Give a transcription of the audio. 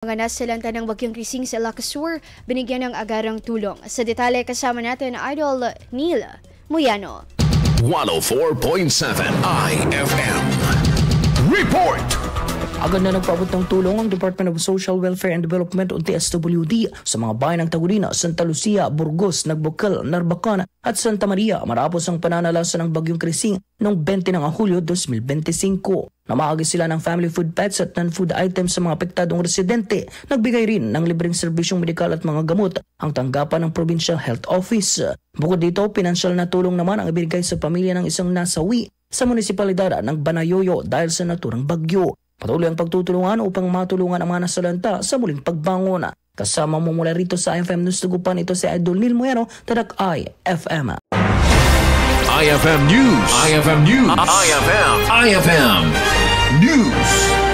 Mga nasalanta ng Bagyong Krising sa Ilocos Sur, binigyan ng agarang tulong. Sa detalye kasama natin Idol Neil Muyano. 104.7 IFM Report! Agad na nagpaabot ng tulong ang Department of Social Welfare and Development o DSWD sa mga bayan ng Tagulina, Santa Lucia, Burgos, Nagbukal, Narbacan at Santa Maria marapos ang pananalasa ng Bagyong Krising noong 20 ng Hulyo 2025. Namahagi sila ng family food packs at non-food items sa mga apektadong residente. Nagbigay rin ng libreng serbisyong medikal at mga gamot ang tanggapan ng Provincial Health Office. Bukod dito, pinansyal na tulong naman ang ibigay sa pamilya ng isang nasawi sa munisipalidad ng Banayoyo dahil sa naturang bagyo. Patuloy ang pagtutulungan upang matulungan ang mga nasalanta sa muling pagbangon. Kasama mo mula rito sa IFM News Tugupan, ito si Idol Neil Muyano, Tadak IFM. IFM News. IFM News. IFM News.